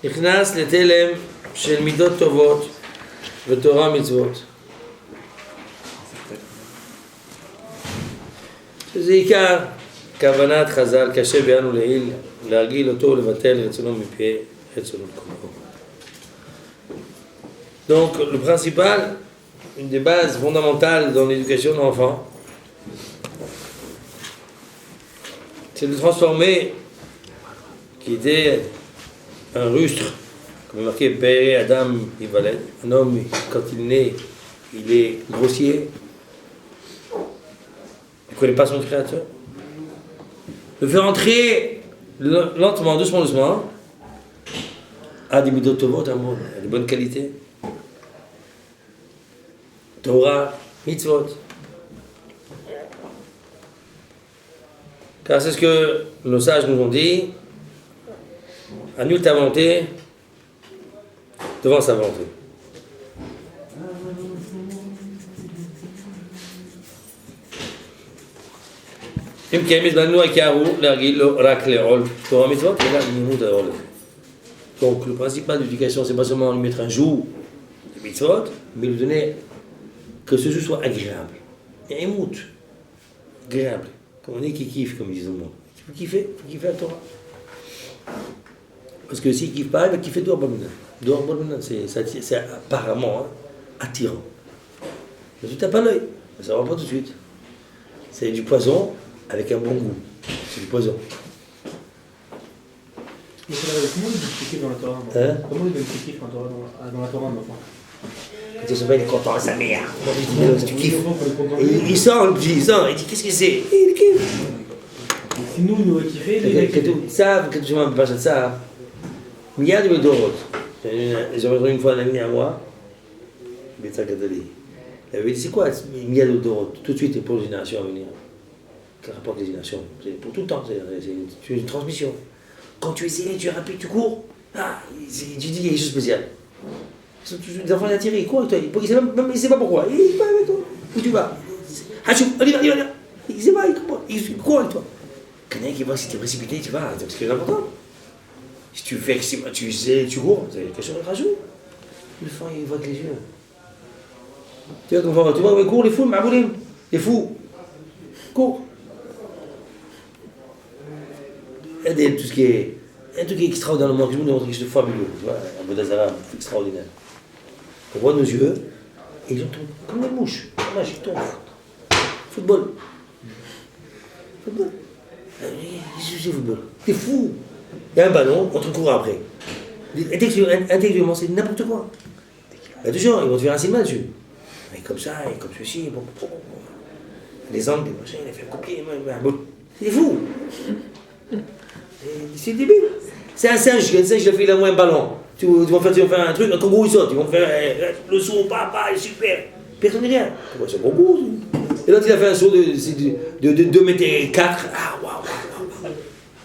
נכנס לתלם של מידות טובות ותורה מצוות. שזה עיקר כוונת חז"ל, קשה ביאנו לעיל, להרגיל אותו ולבטל רצונו מפי רצונו כולו. Donc le principal, une des bases fondamentales dans l'éducation de l'enfant, c'est de transformer, qui était un rustre, comme est marqué Père Adam Ivaled, un homme quand il naît, il est grossier, il ne connaît pas son créateur. Le faire entrer lentement, doucement, à des midot tovot, à des bonnes qualités. Torah, mitzvot. Car c'est ce que nos sages nous ont dit, à nul ta volonté devant sa volonté. Donc le principal de l'éducation, c'est pas seulement lui mettre un jour de mitzvot, mais lui donner que ce jour soit agréable. Et émoute, agréable. Comme on dit qui kiffe, comme ils disent au monde. Il faut kiffer la Torah. Parce que s'il ne kiffe pas, il va kiffer dehors Balmounan. Dehors Balmounan, c'est apparemment attirant. Mais tu tapes pas l'œil, ça ne va pas tout de suite. C'est du poison avec un bon goût. C'est du poison. Mais comment il est kiff dans la Torah? Comment il est kiff dans la Torah, enfant? Quand il se met, il est content à sa mère. Tu kiffes. Et il sort, le petit, il sort, il dit qu'est-ce que c'est? Et il kiffe. Si nous, il nous aurait kiffé, il aurait kiffé. Ça, quand tu m'as pas de ça, il y a des Dorot. J'ai rencontré une fois un ami à moi, Bétsa Kadali. Il avait dit c'est quoi il y a des Dorot? Tout de suite, pour les générations à venir. Ça rapporte les générations. C'est pour tout le temps, c'est une transmission. Quand tu es zélé, tu es rapide, tu cours. Ah, tu dis il y a des choses spéciales. Les enfants attirés, ils courent avec toi. Il ne sait pas pourquoi. Il va avec toi. Où tu vas? Hachou, allez, va. Il ne sait pas, il court avec toi. Quelqu'un qui voit si tu es précipité, tu vas. C'est ce qui est important. Si tu fais tu cours, c'est quelque chose de rajout. Le enfant, il voit avec les yeux. Tu vois, ils courent, les fous, les fous. Cours. Il y a tout ce qui est. Un truc extraordinairement, je vous montre quelque chose de fabuleux. Tu vois, un Bodazara extraordinaire. On voit nos yeux, et ils ont tombé comme des mouches. Magique, tombe. Football. C'est football. T'es fou. Il y a un ballon, on te court après. Intellectuellement, c'est n'importe quoi. Il y a toujours, ils vont te faire un cinéma dessus. Et comme ça, et comme ceci, bon. Les angles, les machins, il a fait un copier. C'est fou. C'est débile. C'est un singe, il a fait un ballon. Tu vas faire un truc, un kangourou il saute, ils vont faire le saut, papa, il est super. Personne n'est rien. C'est un kangourou. Et l'autre il a fait un saut de 2,4 m. Ah, waouh.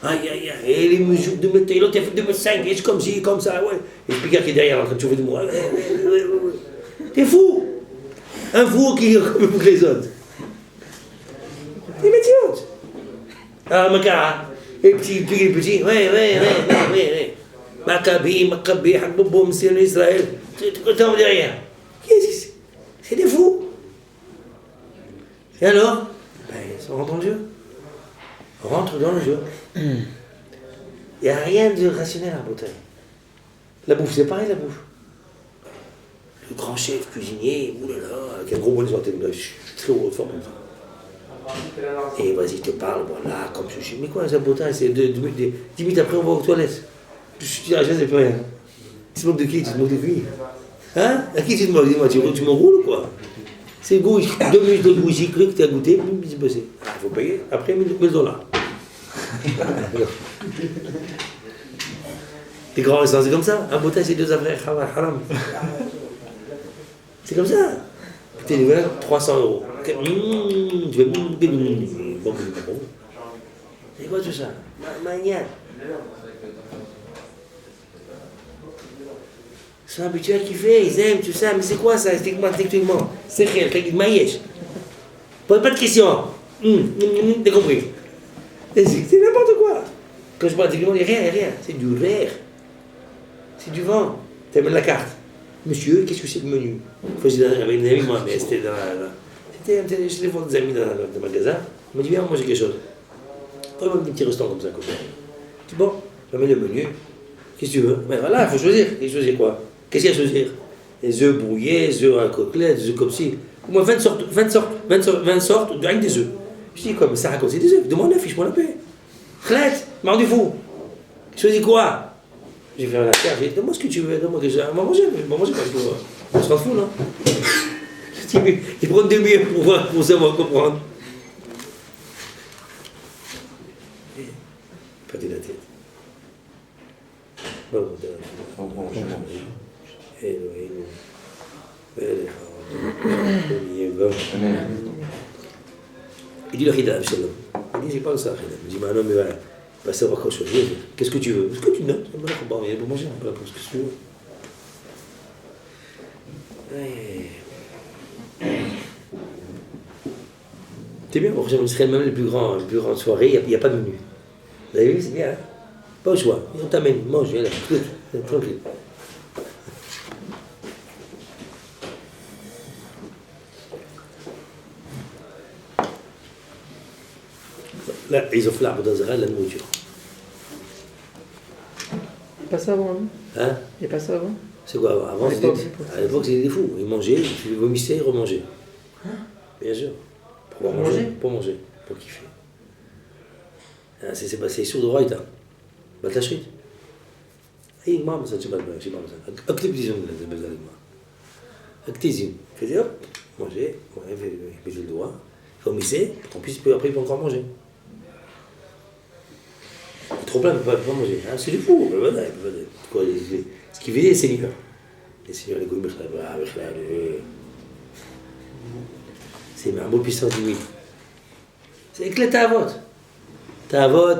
Aïe. Et les mesures de 2 m. Et l'autre il a fait 2,5 m. Et c'est comme ci, comme ça, ouais. Et le Picard qui est derrière, quand tu veux de moi. Ouais. T'es fou. Un fou qui est comme les autres. Des métiers. Ah, Makara. Et petit, ouais. Maccabi, Hakboum, c'est l'Israël. Tu t'en derrière. Qu'est-ce que c'est des fous. Et alors on rentre dans le jeu. On rentre dans le jeu. Il n'y a rien de rationnel à Bouteille. La bouffe, c'est pareil, la bouffe. Le grand chef cuisinier, oulala, avec un gros bonnet sur la tête, très haut, fort comme ça. Et vas-y, je te parle, voilà, comme ceci. Mais quoi, ça Bouteille, c'est 10 minutes après, on va aux toilettes. Tu dis, c'est plus rien. Tu te moques de qui? Tu te moques de qui? Hein? À qui tu te moques? Dis-moi, tu m'enroules ou quoi? C'est goût, 2 minutes de bougie, cru que tu as goûté, puis c'est passé. Ah, il faut payer, après 1000 $. Les grands restaurants, c'est comme ça. Un Bouteille, c'est 2 affaires, haram. C'est comme ça. T'es ouvert, 300 €. Tu vas bon. C'est quoi tout ça? Maniaque. Ils sont habitués à kiffer, ils aiment tout ça, mais c'est quoi ça, intellectuellement? C'est réel, quelqu'un de maïesh. Pose pas de questions. T'as compris? C'est n'importe quoi. Quand je parle intellectuellement, il n'y a rien. C'est du rire. Si tu vends, tu amènes la carte. Monsieur, qu'est-ce que c'est le menu? Une fois, j'étais avec une amie, moi, mais c'était dans la. C'était, je les vois des amis dans le magasin. Il m'a dit, viens, manger quelque chose. Quand même un petit restaurant comme ça, comme ça. Je dis, bon, je mets le menu. Qu'est-ce que tu veux? Ben voilà, il faut choisir. Il choisir quoi? Qu'est-ce qu'il y a à choisir? Les œufs brouillés, les œufs à côtelettes, des œufs comme ci. Au moins 20 sortes, avec des œufs. Je dis, quoi, mais ça raconte, c'est des œufs. Demande-moi, fiche-moi la paix. Chlette, m'en du fou. Choisis quoi? J'ai fait la carte, j'ai dit, donne-moi ce que tu veux, donne-moi quelque chose. On va manger parce qu'on se rend fou, non? Ils prennent 2 minutes pour savoir comprendre. Pas de la tête. Bon, il dit le Khida, Absalom. Il dit, j'ai pas le ça, Khida. Il dit, mais non, mais voilà. Va savoir quoi choisir. Qu'est-ce que tu veux? Ce que tu notes. On va pour manger, on peut ce que tu veux. C'est bien, pour que Israël, même les plus grandes soirées, il n'y a pas de menu. Vous avez vu, c'est bien, hein? Pas au choix. On t'amène, mange, viens là, tranquille. Là, ils offrent l'arbre dans la nourriture. Il n'y a pas ça avant, non? Hein? Il n'y a pas ça avant? C'est quoi avant? À l'époque, c'était des fous. Ils mangeaient, ils vomissaient, ils remangeaient. Bien sûr. Pour manger? Pour manger, pour kiffer. C'est sur le droit, hein. Baltachrit. Et maman, ça, tu vas le faire, c'est pas ça. Activizum, c'est pas ça. Activizum. Faisait hop, manger, mettez le doigt, vomissez, pour qu'on puisse, après, il peut encore manger. Il est trop plein, il ne peut pas manger. Hein, c'est du fou, ce qui fait les seigneurs. Les seigneurs, les goûts, c'est un beau puissance divine. C'est éclaté à vote. T'avot.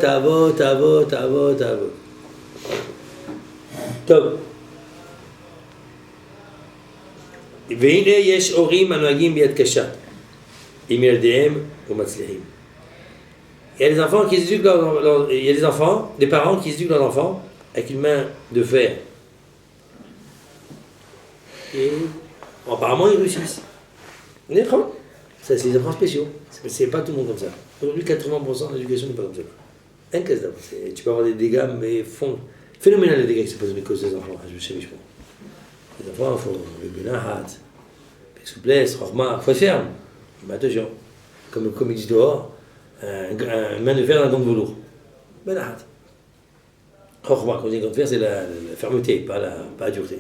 Top. והנה יש הורים הנוהגים ביד קשה עם ילדיהם ומצליחים. Il y a des enfants qui éduquent il y a des enfants, des parents qui éduquent leurs enfants avec une main de fer. Et apparemment ils réussissent. Vous êtes d'accord? Ça, c'est des enfants spéciaux. C'est pas tout le monde comme ça. Aujourd'hui, 80% de l'éducation n'est pas comme ça. Un casse d'avant. Tu peux avoir des dégâts, mais phénoménal les dégâts qui se passent à cause des enfants. Je sais, les enfants font le benahat, avec souplesse, rarement, il faut être ferme. Mais attention, comme ils disent dehors, une main de fer dans un gant de velours. Benahat. Rarement, quand on dit gant de fer, c'est la fermeté, pas la dureté.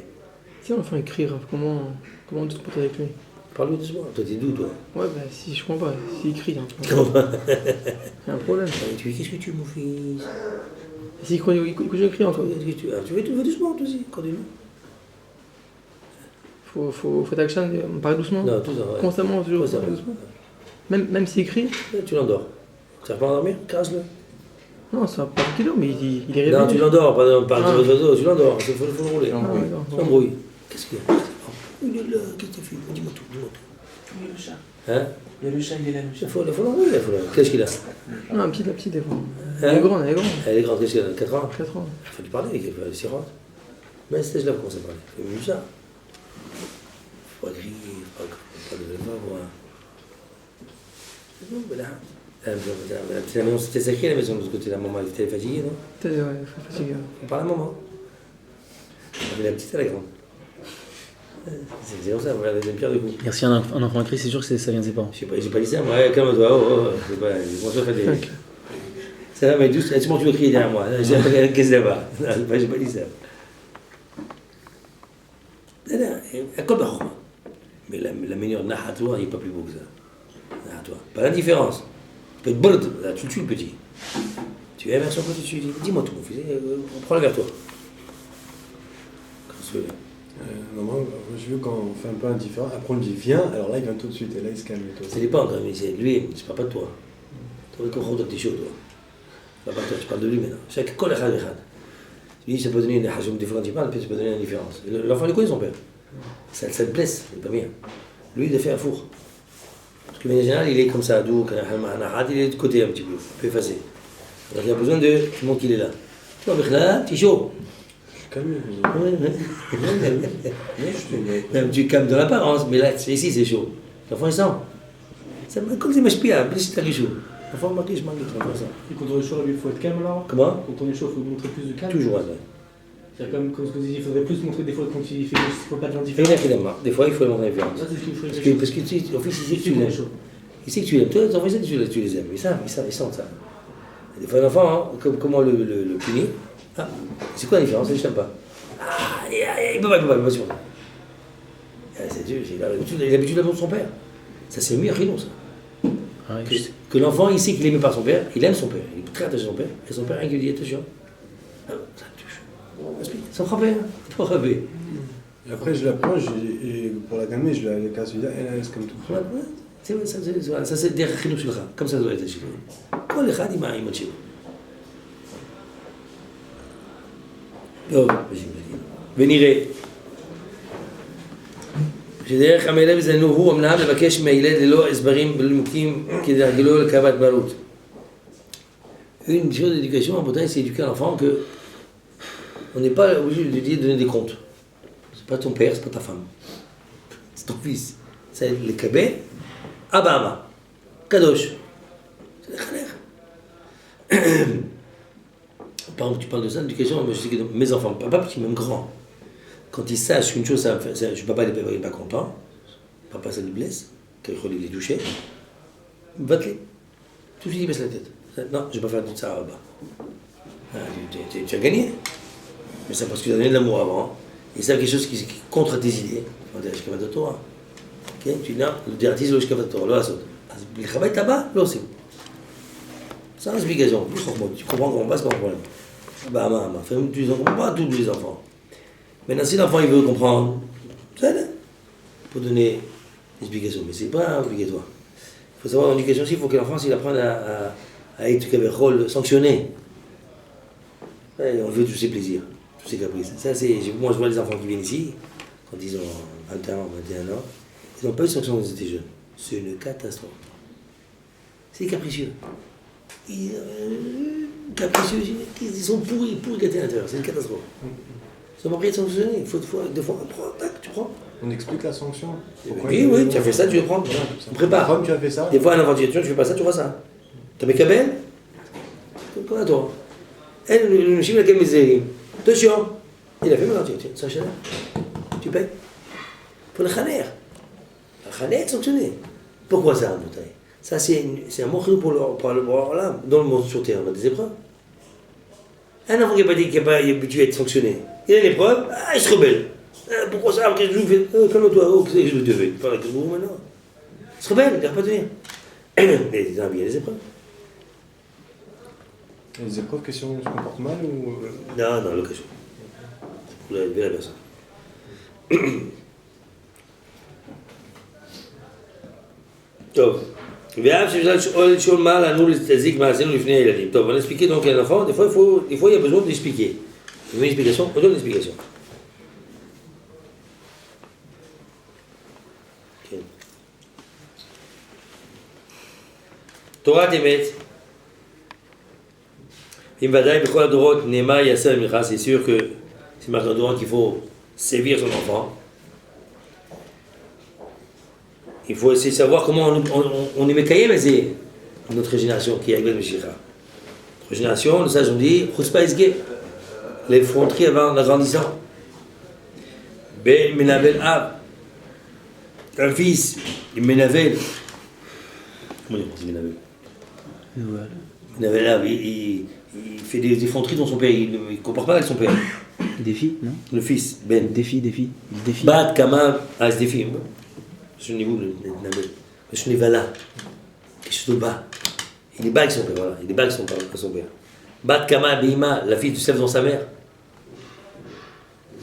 Si l'enfant écrit, comment on te porte avec lui? Parle-lui doucement, toi t'es doux toi. Ouais, bah si je comprends pas, s'il crie, hein, il y a un problème. Tu dis, qu'est-ce que tu veux mon fils? S'il crie encore. Tu veux doucement toi aussi, continue. Faut t'action, on parle doucement. Non, tout ça, ouais. Constamment, toujours, ça, doucement. Même s'il crie. Tu l'endors. Tu vas pas endormir? Casse-le. Non, c'est pas qu'il dort, mais il est réveillé. Non, tu l'endors, pas de oiseaux, tu l'endors, il faut le rouler. L'embrouille. Qu'est-ce qu'il y a? Il est là, qu'est-ce que tu fais? Dis-moi tout. Il y a le chat. Hein? Il y a le chat, il est là, le chat. Il faut l'enrouler, Qu'est-ce qu'il a? Non, la petite, des fois. Elle est grande. Elle est grande, qu'est-ce qu'elle a? 4 ans? 4 ans. Il faut lui parler avec elle, c'est rentre. Mais c'est là qu'on commence à parler. Il faut mieux ça. Faut pas crier, faut pas lever la voix. C'est bon, mais là. La maison, c'était sacré la maison de l'autre côté. La maman était fatiguée, non? Ouais, fatiguée. On parle à la maman. Mais la petite, elle est grande. C'est comme ça, voilà, des pierres de coups. Merci, un enfant écrit, c'est sûr que ça vient de ses parents. J'ai pas dit ça, moi, calme-toi, c'est pas, bonsoir, Fadé. Ça va, mais douce, tu m'en tu veux crier derrière moi, qu'est-ce que ça va? Non, j'ai pas dit ça. Comme mais la meilleure nahatwa, il n'est pas plus beau que ça. Nahatwa. Pas l'indifférence. Tu peux être brd, là, tu le tues le petit. Tu es vers son côté, tu lui dis, dis-moi tout, mon fils, prends-le vers toi. Normalement, je veux quand on fait un peu indifférent, après on lui dit viens, alors là il vient tout de suite, et là il se calme. Ça dépend quand même, c'est lui, je ne parle pas de toi. Tu vas comprendre que tu es chaud, toi. Pas toi, tu parles de lui maintenant. Chaque col est khad. Lui, ça peut donner une hajum différente, il parle, puis ça peut donner une différence. L'enfant, il connaît son père. Ça le blesse, c'est pas bien. Lui, il a fait un four. Parce que, en général, il est comme ça, doux, il est de côté un petit peu, il peut effacer. Donc il a besoin de. Tu montres qu'il est là. Tu vois, là, tu es chaud. calmé. Ouais, ouais. Même tu es calme dans l'apparence, mais là, ici, c'est chaud. L'enfant, il sent. Ça me comme c'est m'inspire, plus c'est très chaud. L'enfant, je manque de l'enfant, ça. Et quand on est chaud, il faut être calme alors. Comment? Quand on est chaud, il faut montrer plus de calme. Toujours, ouais. C'est comme ce que vous disiez, il faudrait plus montrer des fois quand il fait pas de l'indifférence. Évidemment, des fois, il faut le montrer différence. Ça, c'est ce qu'il faut Parce que tu, au fils, il sait que tu l'aimes. Il sait que tu l'aimes. Toi, les enfants, ils savent que tu les aimes. Ils sentent ça. Des fois, l'enfant, hein, comment le punir? Ah, c'est quoi la différence? Je ne sais pas. Ah, il peut pas, c'est bon. C'est Dieu, il a l'habitude d'amour de son père. Ça, c'est le meilleur chino, ça. Ah ouais, Que l'enfant, il sait qu'il est aimé par son père, il aime son père, il est très attaché à son père, et son père, rien qu'il dit, attention. Ah, ça me touche. Ça me frappe, hein? Pas frapper. Et après, je l'approche, et pour la calmer, je la casse, je dis, elle laisse comme tout. Ouais, c'est vrai, ça c'est des chino sur le char. Comme ça doit être chez nous. Quand les chats, il m'a chez nous. ונראה שדרך המלך זה הוא אמנם לבקש מהילד ללא הסברים ולנימוקים כדי להרגילו לקבלת בעלות. Une chose d'éducation importante, c'est éduquer l'enfant que on n'est pas obligé de lui donner des comptes. C'est pas ton père, c'est pas ta femme. C'est ton fils. C'est le kabé, Abama, Kadosh. C'est le khaler. Par exemple, tu parles de ça, d'éducation, je sais que mes enfants, pas petits, même grands, quand ils sachent qu'une chose, papa n'est pas content, papa ça lui blesse, qu'il les toucher, batte-les. Tout de suite, il baisse la tête. Non, je ne vais pas faire tout ça là-bas. Ah, tu as gagné. Mais c'est parce que tu as donné de l'amour avant. Et c'est quelque chose qui est contre tes idées. On va dire, je vais Torah. Tu dis, non, le directif, c'est le Shkavat Torah, le Hasod. Le travail tabac, là aussi. Sans explication. Tu comprends qu'on passe, qu'on comprend. Bah, tu ne comprends pas tous les enfants. Maintenant, si l'enfant il veut comprendre, c'est là. Pour donner une explication. Mais ce n'est pas obligatoire. Il faut savoir, en éducation aussi, il faut que l'enfant, s'il apprenne à être rôle sanctionné. Ouais, on veut tous ses plaisirs, tous ses caprices. Ça, moi, je vois les enfants qui viennent ici, quand ils ont 20 ans, 21 ans, ils n'ont pas eu de sanction quand ils étaient jeunes. C'est une catastrophe. C'est capricieux. Capricieux, ils sont pourris gâtés à l'intérieur. C'est une catastrophe. Ils n'ont pas pris de sanctionner. Il faut des fois, tac, tu prends. On explique la sanction. Oui, tu as fait ça, tu veux prendre. Voilà, on prépare. Comme tu as fait ça. Des fois, un enfant, tu fais pas ça, tu vois ça. Tu as mes cabelles, comme à toi. Elle, le chim, laquelle mes attention. Il a fait maintenant, tiens, ça chaleur. Tu payes. Pour le khaner. Le khaner est sanctionné. Pourquoi ça, en bouteille? Ça, c'est un mot pour le là, dans le monde sur terre, on a des épreuves. Un enfant qui n'est pas habitué à être sanctionné, il a une épreuve, il se rebelle. Pourquoi ça? Qu'est-ce que je vous fais? Calme-toi, qu'est-ce que je te fais? Tu parles avec vous maintenant. Il se rebelle, il ne pas tenir. Mais il y a des épreuves. Les épreuves, question se comporte mal ou. Non, l'occasion. Pour élever la personne. טוב, ואף שאפשר לשאול מה לנו להזיק מעשינו לפני הילדים. טוב, on a expliqué donc à l'enfant, des fois il y a besoin d'expliquer. Une explication, on donne une explication. תורת אמת, אם ודאי בכל הדורות נאמר יעשה למלכה, c'est sûr que c'est marqué dans le Coran qu'il faut sévir son enfant. Il faut essayer de savoir comment on est Mekayem, c'est notre génération qui est avec le Meshicha. Notre génération, le sage on dit, Chuspa Esge, l'effronterie avant l'agrandissant. Ben Menavel Ab, un fils, il Menavel. Comment on dit Menavel? Menavel Ab, il fait des effronteries dans son père, il ne compare pas avec son père. Défi, non? Le fils, Ben. Défi. Bat, Kama, c'est défi. C'est le niveau de Nabel. C'est le niveau là. Quelque chose de bas. Il est bas avec son père, voilà. Il est bas avec son père. Bat Kama Beima, la fille du sève dans sa mère.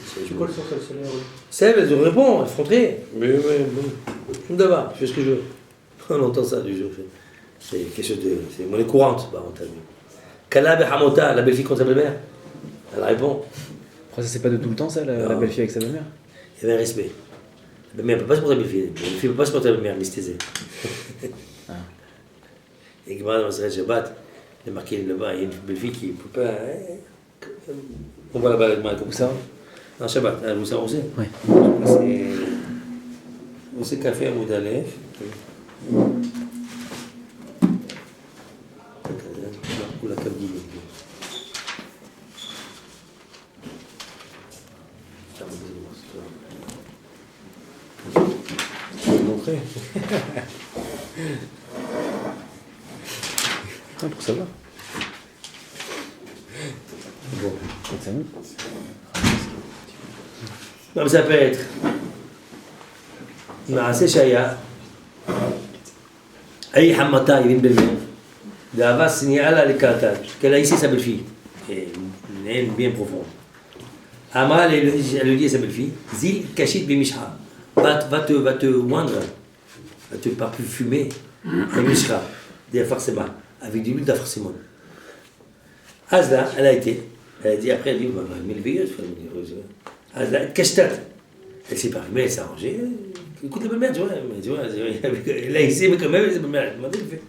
C'est quoi le sens de salaire? Sève, elle te répond, effronterie. Mais bon. Je me d'abord, je fais ce que je veux. On entend ça du jour. C'est quelque chose de. C'est monnaie courante, bah, on t'a vu. Kala Behamota, la belle-fille contre sa belle-mère. Elle répond. Après, ça, c'est pas de tout le temps, ça, la belle-fille avec sa belle-mère? Il y avait un respect. La belle-mère ne peut pas supporter la belle-fille. La belle-fille ne peut pas supporter la belle-mère, anesthésiée. Et Gemara dans le Shabbat, il y a marqué là-bas, il y a une belle-fille qui ne peut pas. On voit là-bas avec Malcolm. Où ça? En Shabbat, vous savez aussi? Ouais. C'est café à Moudalef. Ou la Kabyle. Je vais te montrer. Ah, pour savoir. Bon. Quand ça monte. Non, mais ça peut être. מעשה שהיה, أي حمطة يبين بالماء d'avant signaler à l'écartage qu'elle a ici sa belle-fille une bien profonde Amal elle lui dit à sa belle-fille Zil kashit bimishha va te oindre va te parfumer un mishra des forcément avec de l'huile d'affarcimon Azla elle a dit après elle dit merveilleuse Azla kashtat elle s'est parfumée elle s'est arrangée écoute la belle-mère, tu vois, là ici, mais quand même, c'est belle-mère, elle m'a dit, fait.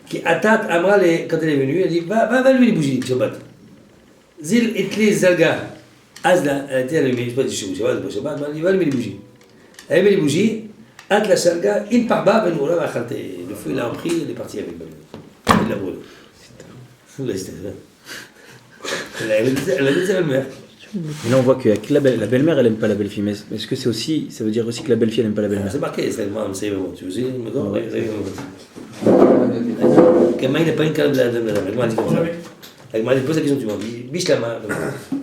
Qui Atat Amra, quand elle est venue, elle dit, va allumer les bougies, Shabbat. Zil Itli Zalga, Azla, elle a été allumée, je sais pas si c'est Shabbat, elle m'a dit, va allumer les bougies. Elle a allumé les bougies, Atla Zalga, In Parba, Ben Moura, Vachalté. Le feu, il a pris, il est parti avec elle. Il l'a brûlé. Là, c'était ça. Elle a dit, c'est belle-mère. Mais là, on voit que la belle-mère, elle aime pas la belle-fille. Mais est-ce que c'est aussi, ça veut dire aussi que la belle-fille, elle aime pas la belle-mère? C'est marqué, c'est vraiment, c'est vraiment. Tu veux dire, d'accord? Comment il n'a pas une calme de la dame? Avec moi, il dit comme ça. Avec moi, il pose la question, tu m'as dit, biche la main.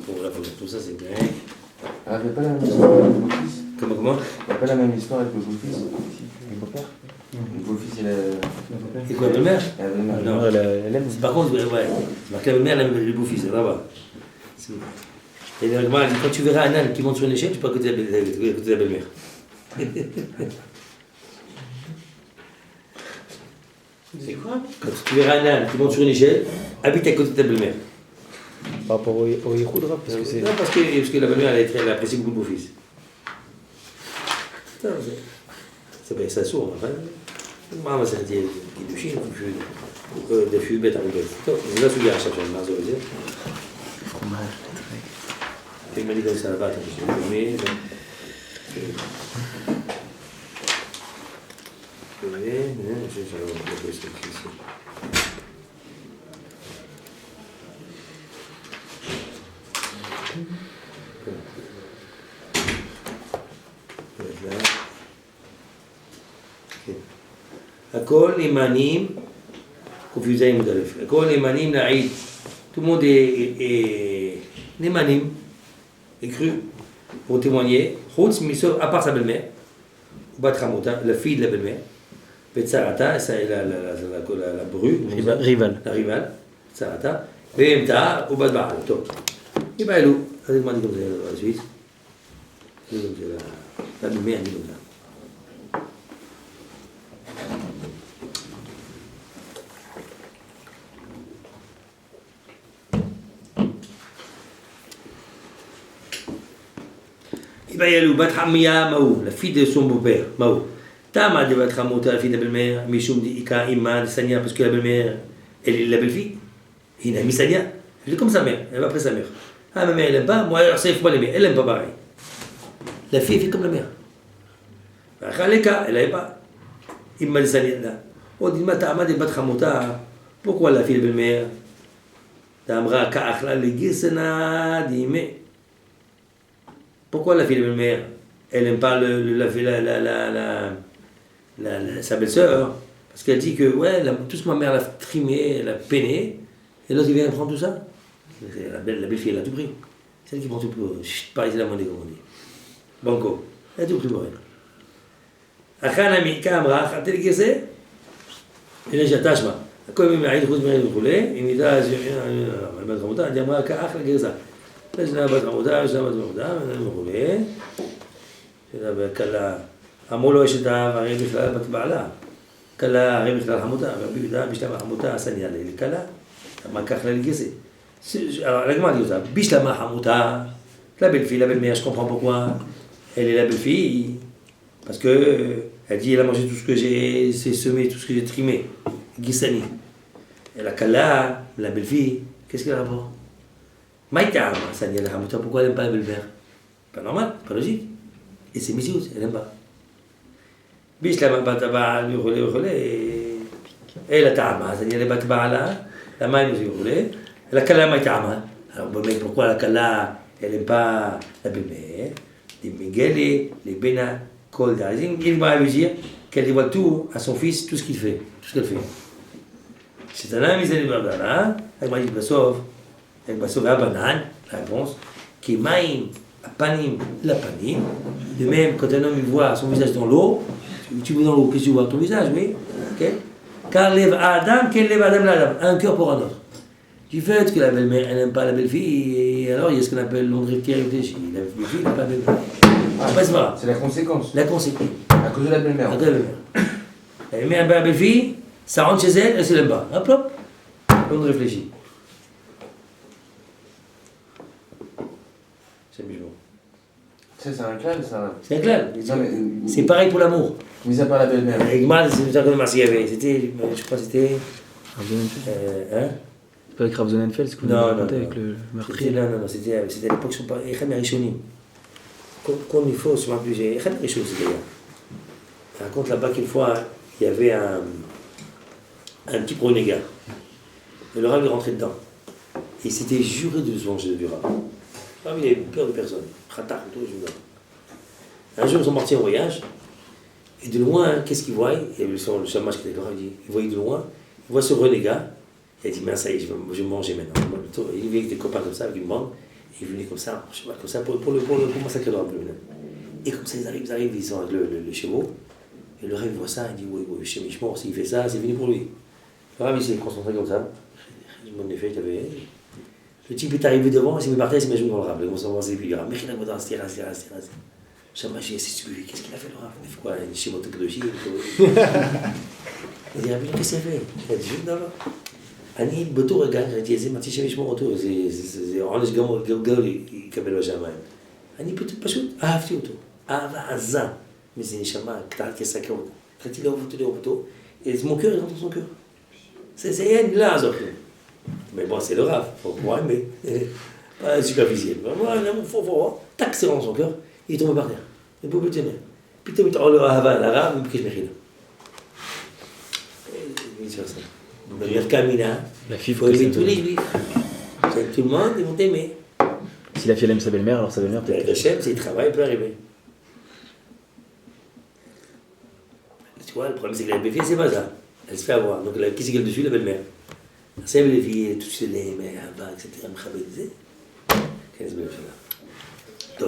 Pour la photo, tout ça, c'est bien. Elle n'avait pas la même histoire avec le beau-fils. Comment? Elle n'avait pas la même histoire avec le beau-fils, le beau-père. Le beau-fils, il a... Et quoi, la mère? Elle avait mal. Non, Elle aime. par contre, ouais, c'est marqué la mère, elle aime le beau-fils, c'est là-bas. Et normalement, quand tu verras un âne qui monte sur une échelle, tu peux à côté de la belle-mère. C'est quoi? Quand tu verras un âne qui monte sur une échelle, habite à côté de ta belle-mère. Par rapport au Yehoudra, parce que c'est. Non, parce que la belle-mère, elle apprécie beaucoup le beau-fils. Non, c'est ça sourd, enfin. Maman, c'est dit, qui de Chine, de fût bête à l'ouest. Je vais soulever à chaque fois, je vais dire. Fromage. Il m'a dit comme ça là-bas, je suis filmé. הכל נאמנים, קופי מודלף, הכל נאמנים נעיד, tout le monde est נאמנים, est cru pour témoigner, à part sa belle-mère, Bat Hamouta, la fille de la belle-mère, Betsarata, ça est la bru, Rival. la rivale, Betsarata, Vemta, ou Bat Baal, toi. Et bien, elle m'a dit comme ça dans la Suisse, la belle-mère dit comme ça. Ibayalou, Bat Hamia Maou, la fille de son beau-père, Maou. Tama de Bat Hamouta, la fille de la belle-mère, Michoum di Ika, Imma, de Sania, parce que la belle-mère, elle est la belle-fille. Il a mis Sania, elle est comme sa mère, elle va après sa mère. Ah, ma mère, elle aime pas, moi, alors ça, il faut pas l'aimer, elle aime pas pareil. La fille, elle fait comme la mère. Khaleka, elle n'avait pas. Imma de Sania, là. Oh, dis-moi, Tama de Bat Hamouta, pourquoi la fille de la belle-mère? Tamra, Ka'akhla, le Gisena, dis-moi. Pourquoi la fille de la belle-mère, elle n'aime pas sa belle-sœur? Parce qu'elle dit que ouais, tout ce que ma mère l'a trimé, elle a peiné, et l'autre il vient prendre tout ça. La belle-fille, elle a tout pris. C'est elle qui prend tout pour eux. Chut, pareil, c'est la monnaie, comme on dit. Banco. Elle a tout pris pour elle. Akhanami, Kamra, Khatel Gese, et là j'attache ma. Comme il m'a dit, il m'a dit, il m'a dit, יש בת עמודה, יש בת עמודה, וכולי. כלה, אמרו לו אשת האב, הרי בכלל בת בעלה. כלה, הרי בכלל חמותה, רבי יהודה, בשלמה חמותה, סניה לכלה. מה כך לה לגזי? Alors, la Gemara dit ça. Bishlama Hamouta, la belle-fille, la belle-mère, je comprends pourquoi. Elle est la belle-fille. Parce que elle dit, elle a mangé tout ce que j'ai semé, tout ce que j'ai trimé. Gisani. Et la Kala, la belle-fille, qu'est-ce qu'elle a à voir? Maïta, ça dit à pourquoi elle n'aime pas la belle-mère? Pas normal, pas logique. Et c'est Misious, elle n'aime pas. Biche la bataba, lui relais, et la tama, ça dit elle bataba la main nous relais, la kala maïta. Alors, bon, mais pourquoi la kala, elle n'aime pas la belle-mère? Les Mégélé, les Béna, Kolda. Il va lui dire qu'elle dévoile tout à son fils, tout ce qu'il fait, tout ce qu'elle fait. C'est un ami, c'est le Bardana, elle m'a dit Bassov, elle Bassov à banane, la réponse, qui maïm, à panim, la panim. De même, quand un homme il voit son visage dans l'eau, tu vois dans l'eau, qu'est-ce que tu vois? Ton visage, oui. Okay? Car lève Adam, quel lève Adam l'Adam? Un cœur pour un autre. Du fait que la belle-mère, elle n'aime pas la belle-fille, et alors il y a ce qu'on appelle l'ondre qui réfléchit. La belle-fille n'aime pas la belle-mère. Ah, c'est la conséquence. La conséquence. À cause de la belle-mère. À cause de la belle-mère. Elle met la belle-fille, ça rentre chez elle, elle se lève pas. Hop, hop. L'ondre réfléchit. C'est amusant. Ça, c'est un clal, ça. C'est un clal. Mais- C'est pareil pour l'amour. Mis à part la belle-mère. Avec Mal, c'est ça que Marseille avait. C'était, je crois que c'était. Rav Sonnenfeld. Hein? C'est pas avec Rav Sonnenfeld, ce qu'on Non, a non, raconté non. avec le meurtrier. C'était à l'époque, je ne sais pas, Echem Rishonim. Comme il faut, je ne me rappelle plus, Echem Rishonim, c'est d'ailleurs. Il raconte là-bas qu'une fois, il y avait un petit gars. Et le Rav est rentré dedans. Et il s'était juré de se venger du Rav. Le Rav, il avait peur de personne. Khatar, tout, je vous donne. Un jour, ils sont partis en voyage. Et de loin, qu'est-ce qu'il voit? Il y avait le chamash qui était là, il voyait de loin, il voit ce renégat. Il a dit, mais ça y est, je vais manger maintenant. Il vient avec des copains comme ça, avec une bande, et il venait comme ça, je sais pas, comme ça, pour massacrer le Rav. Et comme ça, ils arrivent, ils sont avec le chevaux, et le Rav voit ça, il dit, oui, chez Michemort, s'il fait ça, c'est fini pour lui. Le Rav, il s'est concentré comme ça. En effet, il avait. Le type est arrivé devant, il s'est mis par terre, il s'est mis à jouer dans le Rav. Il s'est avancé, puis il a dit, mais il a dit, c'est Chamash, c'est celui, qu'est-ce qu'il a fait le Rav? Il fait quoi? Il est chez Motokodoshi. Il dit, Rabbi, qu'est-ce qu'il a fait? Il a dit, je d'abord. אני בתור רגע, ראיתי איזה מתי שמשמור אותו, זה עונש גדול יקבל בשמיים. אני פשוט אהבתי אותו, אהבה עזה, מזה נשמה, קטעת כסקרות. התחלתי לאהוב אותו, et mon cœur est dans son cœur. C'est une là, mais bon, c'est le Rav, faut pouvoir aimer, pas superficiel. Moi, l'amour, faut, tac, c'est dans son cœur, il est tombé par terre, il ne peut plus tenir. פתאום מתעורר לו אהבה על הרב ומבקש מחילה. La fille, Il faut aimer tous les juifs. Tout le monde, ils vont t'aimer. Si la fille elle aime sa belle-mère, alors sa belle-mère Le peut-être. chef, s'il travaille, peut arriver. Tu vois, le problème, c'est que la belle-fille, c'est pas ça. Elle se fait avoir. Donc, qui c'est qu'elle dessus? La belle-mère. C'est les filles, tout de suite, les mères, etc. Qu'est-ce que c'est?